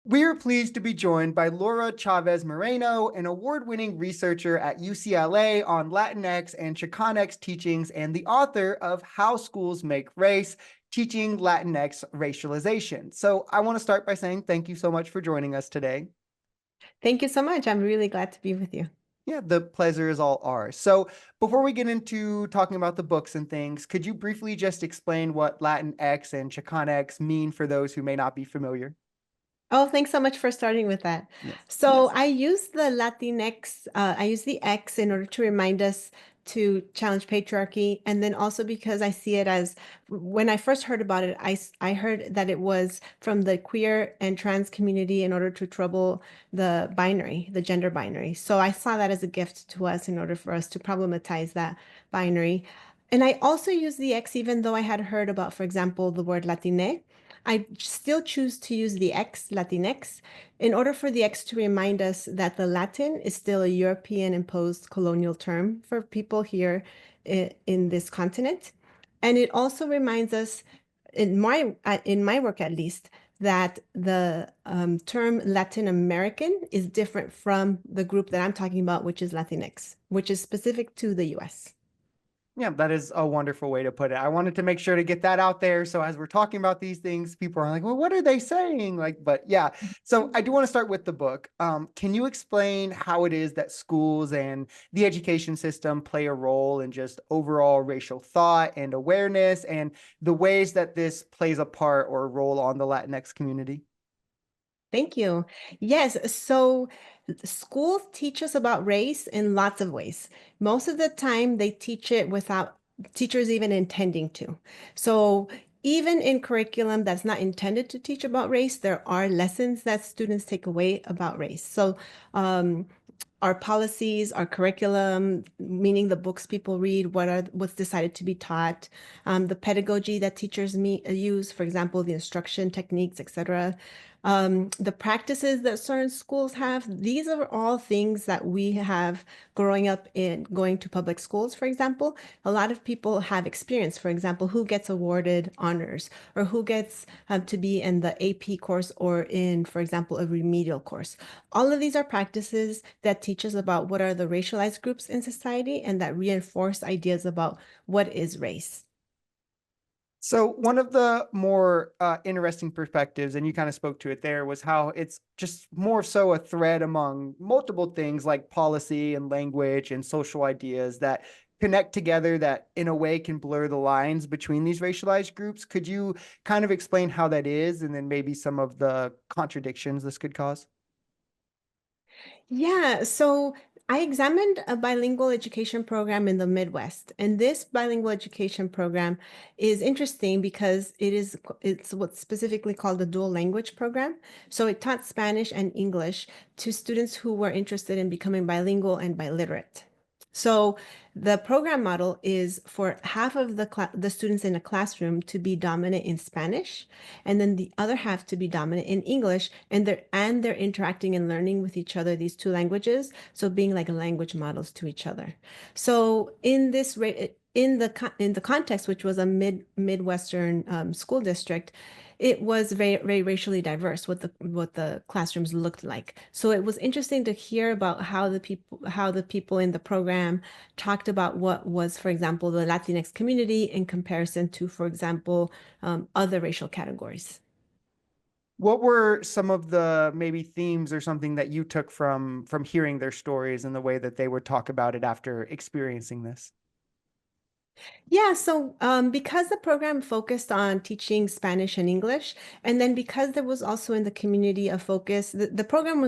We are pleased to be joined by Laura Chavez-Moreno, an award-winning researcher at UCLA on Latinx and Chonex teachings and the author of How Schools Make Race, Teaching Latinx Racialization. So I want to start by saying thank you so much for joining us today. Thank you so much. I'm really glad to be with you. Yeah, the pleasure is all ours. So before we get into talking about the books and things, could you briefly just explain what Latinx and Chonex mean for those who may not be familiar? Oh, thanks so much for starting with that. Yes. So I use the Latinx, I use the X in order to remind us to challenge patriarchy. And then also because I see it as, when I first heard about it, I heard that it was from the queer and trans community in order to trouble the binary, the gender binary. So I saw that as a gift to us in order for us to problematize that binary. And I also use the X, even though I had heard about, for example, the word Latine. I still choose to use the X, Latinx, in order for the X to remind us that the Latin is still a European imposed colonial term for people here in this continent. And it also reminds us, in my work at least, that the term Latin American is different from the group that I'm talking about, which is Latinx, which is specific to the US. Yeah, that is a wonderful way to put it. I wanted to make sure to get that out there. So as we're talking about these things, people are like, well, what are they saying? Like, but yeah. So I do want to start with the book. Can you explain how it is that schools and the education system play a role in just overall racial thought and awareness and the ways that this plays a part or a role on the Latinx community? Thank you. Yes, so schools teach us about race in lots of ways. Most of the time, they teach it without teachers even intending to. So even in curriculum that's not intended to teach about race, there are lessons that students take away about race. So um, our policies, our curriculum, meaning the books people read, what's decided to be taught, the pedagogy that teachers use, for example, the instruction techniques, etc. The practices that certain schools have, these are all things that we have growing up in going to public schools, for example. A lot of people have experience, for example, who gets awarded honors or who gets to be in the AP course or in, for example, a remedial course. All of these are practices that teach us about what are the racialized groups in society and that reinforce ideas about what is race. So one of the more interesting perspectives, and you kind of spoke to it there, was how it's just more so a thread among multiple things like policy and language and social ideas that connect together that in a way can blur the lines between these racialized groups. Could you kind of explain how that is and then maybe some of the contradictions this could cause? Yeah, so I examined a bilingual education program in the Midwest, and this bilingual education program is interesting because it's what's specifically called a dual language program. So it taught Spanish and English to students who were interested in becoming bilingual and biliterate. So the program model is for half of the students in a classroom to be dominant in Spanish, and then the other half to be dominant in English, and they're interacting and learning with each other these two languages, so being like language models to each other. So in the context, which was a Midwestern school district, it was very, very racially diverse what the classrooms looked like. So it was interesting to hear about how the people in the program talked about what was, for example, the Latinx community in comparison to, for example, other racial categories. What were some of the maybe themes or something that you took from hearing their stories and the way that they would talk about it after experiencing this? Yeah, so because the program focused on teaching Spanish and English, and then because there was also in the community a focus, the program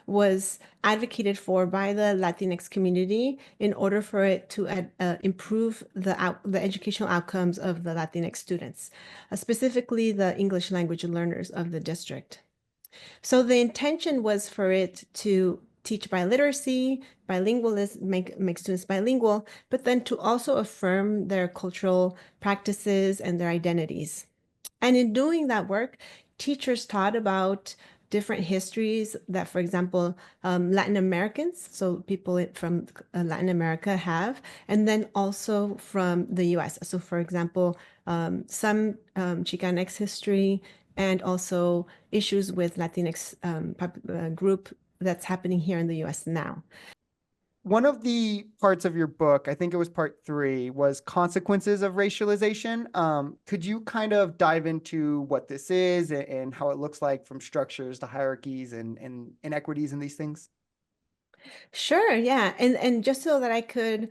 was advocated for by the Latinx community in order for it to improve the educational outcomes of the Latinx students, specifically the English language learners of the district. So the intention was for it to teach biliteracy, bilingualism, make students bilingual, but then to also affirm their cultural practices and their identities. And in doing that work, teachers taught about different histories that, for example, Latin Americans, so people from Latin America have, and then also from the US. So, for example, some Chicanx history, and also issues with Latinx group that's happening here in the US now. One of the parts of your book, I think it was part 3, was consequences of racialization. Could you kind of dive into what this is and how it looks like from structures to hierarchies and inequities and these things? Sure, yeah. And just so that I could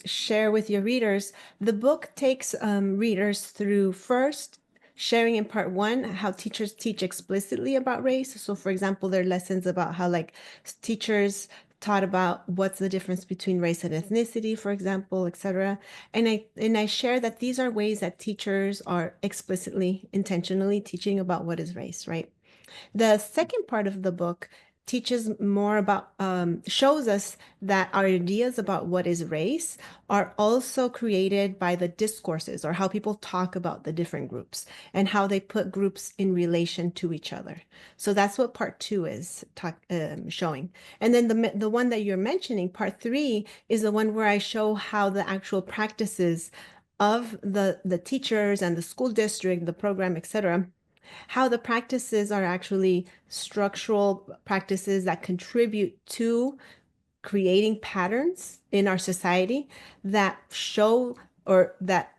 share with your readers, the book takes readers through first sharing in part 1 how teachers teach explicitly about race. So for example, there are lessons about how like teachers taught about what's the difference between race and ethnicity, for example, etc. And I share that these are ways that teachers are explicitly, intentionally teaching about what is race, right? The second part of the book teaches more about, shows us that our ideas about what is race are also created by the discourses or how people talk about the different groups and how they put groups in relation to each other. So that's what part 2 is showing. And then the one that you're mentioning, part 3, is the one where I show how the actual practices of the teachers and the school district, the program, etc., how the practices are actually structural practices that contribute to creating patterns in our society that show or that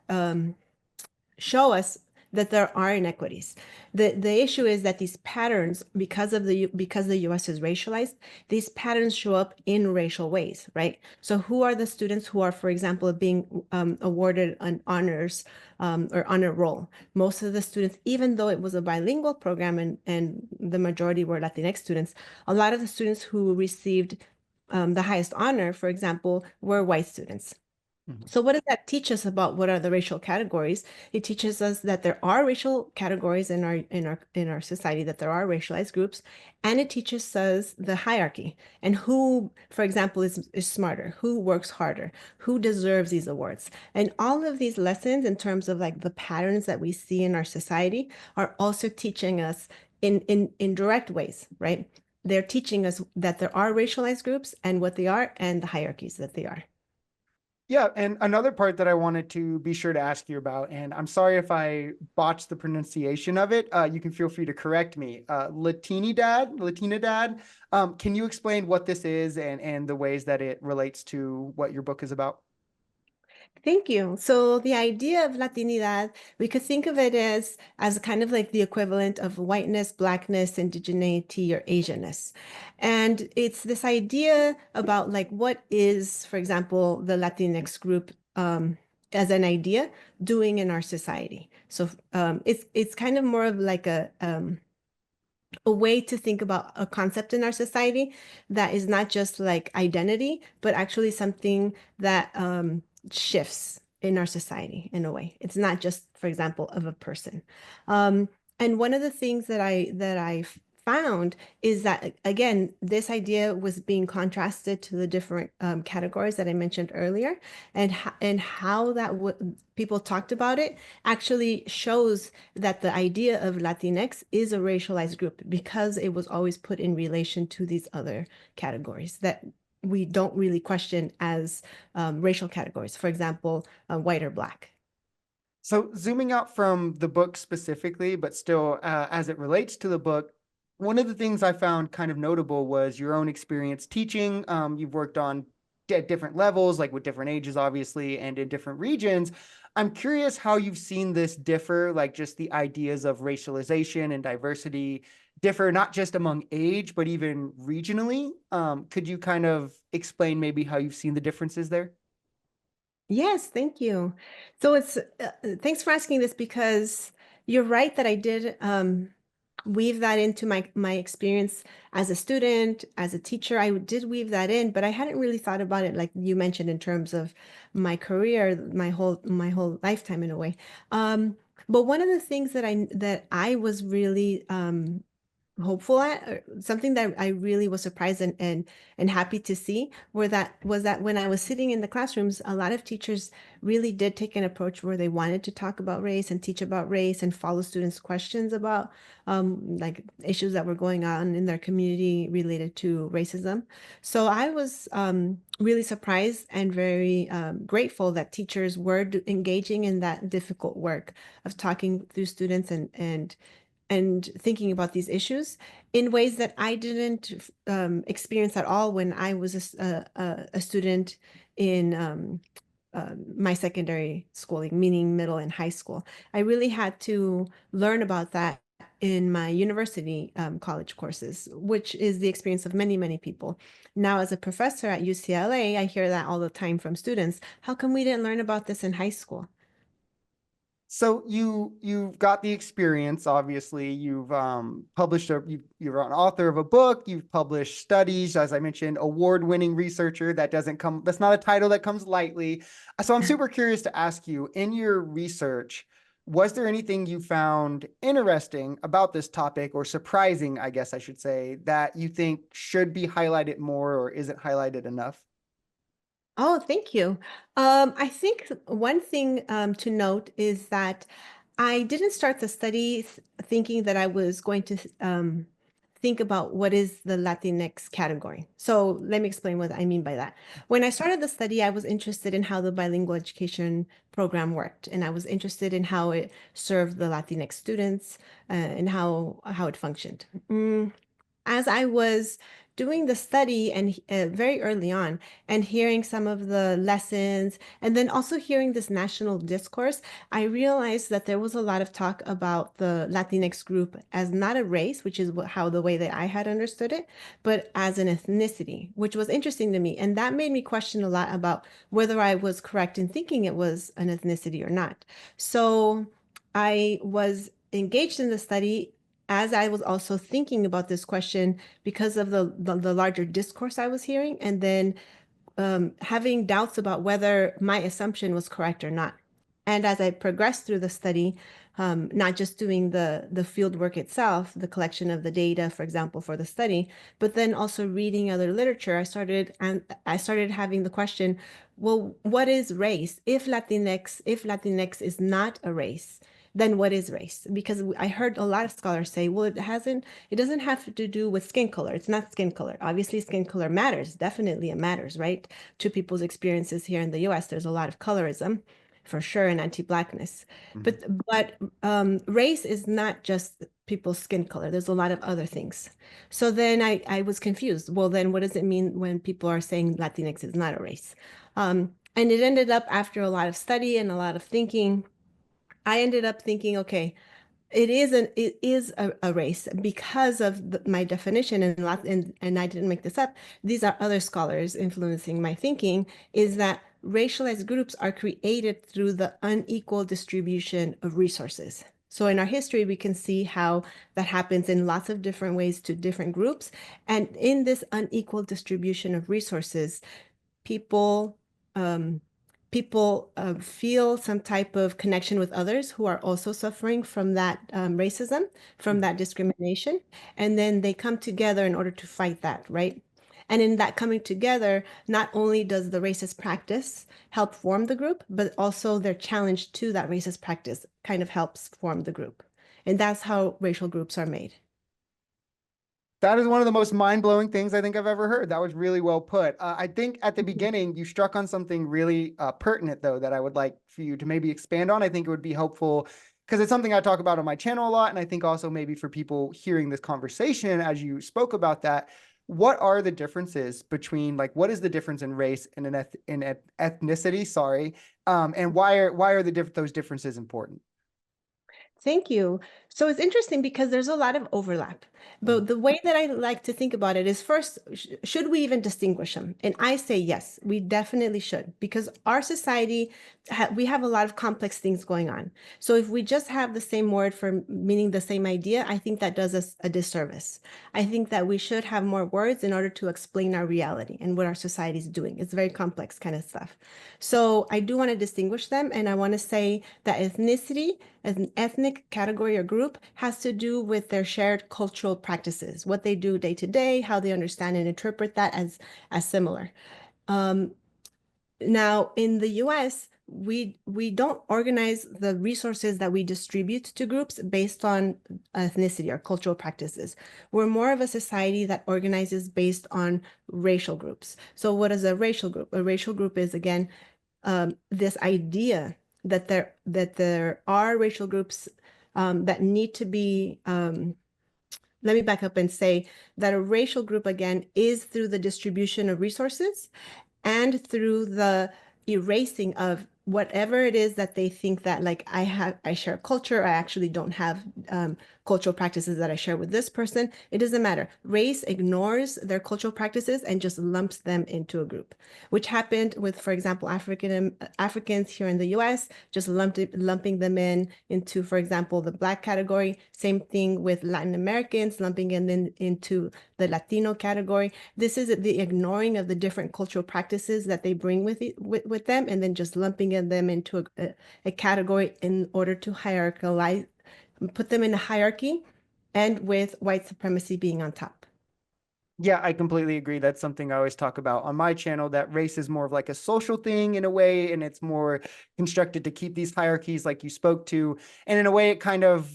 show us that there are inequities. The issue is that these patterns, because the US is racialized, these patterns show up in racial ways, right? So who are the students who are, for example, being awarded an honors or honor roll? Most of the students, even though it was a bilingual program and the majority were Latinx students, a lot of the students who received the highest honor, for example, were white students. Mhm. So what does that teach us about what are the racial categories? It teaches us that there are racial categories in our society, that there are racialized groups, and it teaches us the hierarchy and who, for example, is smarter, who works harder, who deserves these awards. And all of these lessons in terms of like the patterns that we see in our society are also teaching us in direct ways, right? They're teaching us that there are racialized groups and what they are and the hierarchies that they are. Yeah, and another part that I wanted to be sure to ask you about, and I'm sorry if I botched the pronunciation of it. You can feel free to correct me. Latinidad. Can you explain what this is and the ways that it relates to what your book is about? Thank you. So the idea of Latinidad, we could think of it as kind of like the equivalent of whiteness, blackness, indigeneity, or Asianness. And it's this idea about like what is, for example, the Latinx group as an idea doing in our society. So it's kind of more of like a way to think about a concept in our society that is not just like identity, but actually something that shifts in our society in a way. It's not just, for example, of a person. Um, and one of the things that I found is that again, this idea was being contrasted to the different categories that I mentioned earlier, and how that people talked about it actually shows that the idea of Latinx is a racialized group because it was always put in relation to these other categories that we don't really question as racial categories. For example, white or black. So, zooming out from the book specifically, but still as it relates to the book, one of the things I found kind of notable was your own experience teaching. You've worked on at different levels, like with different ages, obviously, and in different regions. I'm curious how you've seen this differ, like just the ideas of racialization and diversity differ, not just among age, but even regionally. Could you kind of explain maybe how you've seen the differences there? Yes, thank you. So thanks for asking this because you're right that I did weave that into my experience as a student, as a teacher. I did weave that in, but I hadn't really thought about it like you mentioned in terms of my career, my whole lifetime in a way. But one of the things that I was really hopeful at, or something that I really was surprised and happy to see was that when I was sitting in the classrooms, a lot of teachers really did take an approach where they wanted to talk about race and teach about race and follow students' questions about like issues that were going on in their community related to racism. So I was really surprised and very grateful that teachers were engaging in that difficult work of talking through students and thinking about these issues in ways that I didn't experience at all when I was a student in my secondary schooling, meaning middle and high school. I really had to learn about that in my university college courses, which is the experience of many, many people. Now, as a professor at UCLA, I hear that all the time from students. How come we didn't learn about this in high school? So you've got the experience, obviously. You've published you're an author of a book, you've published studies, as I mentioned, award-winning researcher. That's not a title that comes lightly. So I'm super curious to ask you, in your research, was there anything you found interesting about this topic, or surprising, I guess I should say, that you think should be highlighted more or isn't highlighted enough? Oh, thank you. I think one thing to note is that I didn't start the study thinking that I was going to think about what is the Latinx category. So let me explain what I mean by that. When I started the study, I was interested in how the bilingual education program worked, and I was interested in how it served the Latinx students and how it functioned. As I was doing the study and very early on and hearing some of the lessons and then also hearing this national discourse, I realized that there was a lot of talk about the Latinx group as not a race, which is how the way that I had understood it, but as an ethnicity, which was interesting to me. And that made me question a lot about whether I was correct in thinking it was an ethnicity or not. So I was engaged in the study as I was also thinking about this question because of the larger discourse I was hearing, and then having doubts about whether my assumption was correct or not. And as I progressed through the study, not just doing the field work itself, the collection of the data, for example, for the study, but then also reading other literature, I started having the question, well, what is race? If Latinx is not a race, then what is race? Because I heard a lot of scholars say, well, it doesn't have to do with skin color. It's not skin color. Obviously, skin color matters. Definitely it matters, right? To people's experiences here in the US, there's a lot of colorism for sure and anti-Blackness. Mhm. But race is not just people's skin color. There's a lot of other things. So then I was confused. Well, then what does it mean when people are saying Latinx is not a race? And it ended up after a lot of study and a lot of thinking, I ended up thinking, okay, it is a race because of my definition and I didn't make this up. These are other scholars influencing my thinking, is that racialized groups are created through the unequal distribution of resources. So in our history, we can see how that happens in lots of different ways to different groups. And in this unequal distribution of resources, people um, people feel some type of connection with others who are also suffering from that racism, from that discrimination, and then they come together in order to fight that, right? And in that coming together, not only does the racist practice help form the group, but also their challenge to that racist practice kind of helps form the group. And that's how racial groups are made. That is one of the most mind-blowing things I think I've ever heard. That was really well put. I think at the beginning you struck on something really pertinent, though, that I would like for you to maybe expand on. I think it would be helpful because it's something I talk about on my channel a lot, and I think also maybe for people hearing this conversation, as you spoke about that, what are the differences between, like, what is the difference in race and ethnicity? Sorry, and why are those differences important? Thank you. So it's interesting because there's a lot of overlap. Mhm. But the way that I like to think about it is first, should we even distinguish them? And I say yes, we definitely should, because our society, we have a lot of complex things going on. So if we just have the same word for meaning the same idea, I think that does us a disservice. I think that we should have more words in order to explain our reality and what our society is doing. It's very complex kind of stuff. So I do want to distinguish them, and I want to say that ethnicity as an ethnic category or group has to do with their shared cultural practices, what they do day to day, how they understand and interpret that as similar. Um, Now, in the US, we don't organize the resources that we distribute to groups based on ethnicity or cultural practices. We're more of a society that organizes based on racial groups. So what is a racial group? A racial group is, again, this idea that there are racial groups that need to be let me back up and say that a racial group, again, is through the distribution of resources and through the erasing of whatever it is that they think that, like, I share culture, I actually don't have cultural practices that I share with this person. It doesn't matter. Race ignores their cultural practices and just lumps them into a group, which happened with, for example, Africans here in the US, just lumping them into, for example, the Black category. Same thing with Latin Americans, lumping them into the Latino category. This is the ignoring of the different cultural practices that they bring with them, and then just lumping them into a category in order to hierarchize, put them in a hierarchy, and with white supremacy being on top. Yeah, I completely agree. That's something I always talk about on my channel, that race is more of like a social thing in a way, and it's more constructed to keep these hierarchies like you spoke to. And in a way, it kind of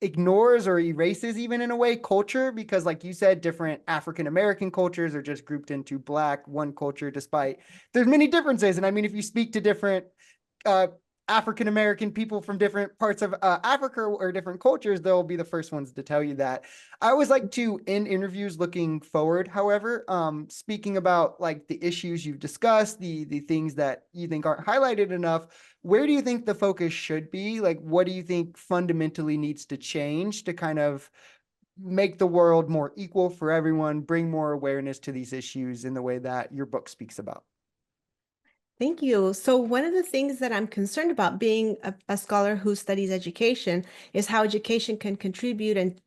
ignores or erases, even in a way, culture, because like you said, different African American cultures are just grouped into Black one culture, despite there's many differences. And I mean, if you speak to different uh, African American people from different parts of Africa or different cultures, they'll be the first ones to tell you that. I always like to end interviews looking forward, however, speaking about like the issues you've discussed, the things that you think aren't highlighted enough. Where do you think the focus should be? Like, what do you think fundamentally needs to change to kind of make the world more equal for everyone, bring more awareness to these issues in the way that your book speaks about? Thank you. So one of the things that I'm concerned about, being a scholar who studies education, is how education can contribute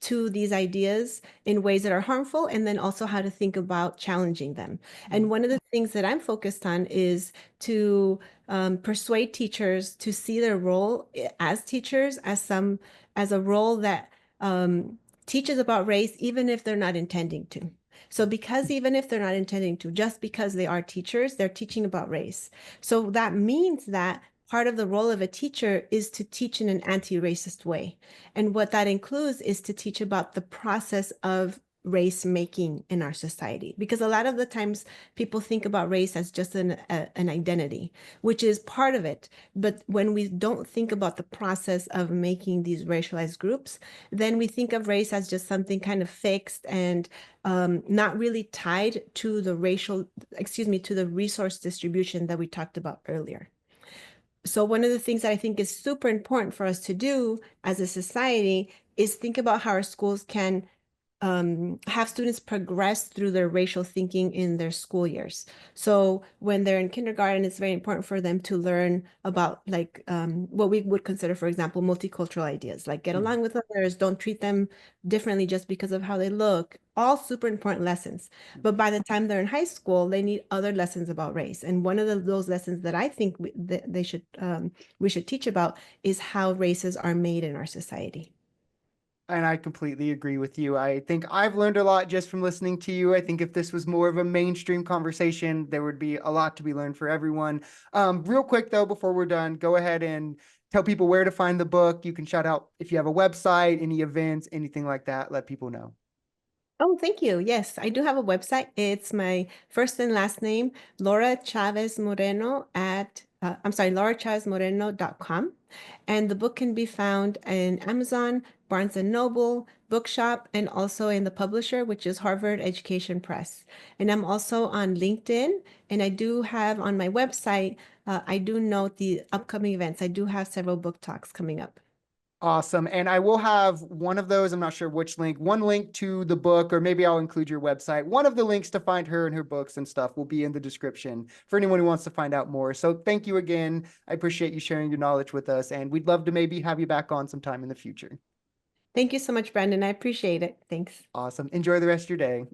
to these ideas in ways that are harmful, and then also how to think about challenging them. And one of the things that I'm focused on is to persuade teachers to see their role as teachers as a role that teaches about race, even if they're not intending to. So because even if they're not intending to, just because they are teachers, they're teaching about race. So that means that part of the role of a teacher is to teach in an anti-racist way. And what that includes is to teach about the process of race making in our society. Because a lot of the times people think about race as just an identity, which is part of it. But when we don't think about the process of making these racialized groups, then we think of race as just something kind of fixed and not really tied to the to the resource distribution that we talked about earlier. So one of the things that I think is super important for us to do as a society is think about how our schools can have students progress through their racial thinking in their school years. So when they're in kindergarten, it's very important for them to learn about like what we would consider, for example, multicultural ideas, like get along with others, don't treat them differently just because of how they look, all super important lessons. But by the time they're in high school, they need other lessons about race. And one of those lessons that I think we should teach about is how races are made in our society. And I completely agree with you. I think I've learned a lot just from listening to you. I think if this was more of a mainstream conversation, there would be a lot to be learned for everyone. Real quick though, before we're done, go ahead and tell people where to find the book. You can shout out if you have a website, any events, anything like that, let people know. Oh, thank you. Yes, I do have a website. It's my first and last name, Laura Chavez Moreno Laura Chavez-Moreno.com. And the book can be found in Amazon, Barnes and Noble, Bookshop, and also in the publisher, which is Harvard Education Press. And I'm also on LinkedIn, and I do have on my website, I do note the upcoming events. I do have several book talks coming up. Awesome. And I will have one of those, I'm not sure which link, one link to the book, or maybe I'll include your website. One of the links to find her and her books and stuff will be in the description for anyone who wants to find out more. So thank you again. I appreciate you sharing your knowledge with us, and we'd love to maybe have you back on sometime in the future. Thank you so much, Brandon. I appreciate it. Thanks. Awesome. Enjoy the rest of your day.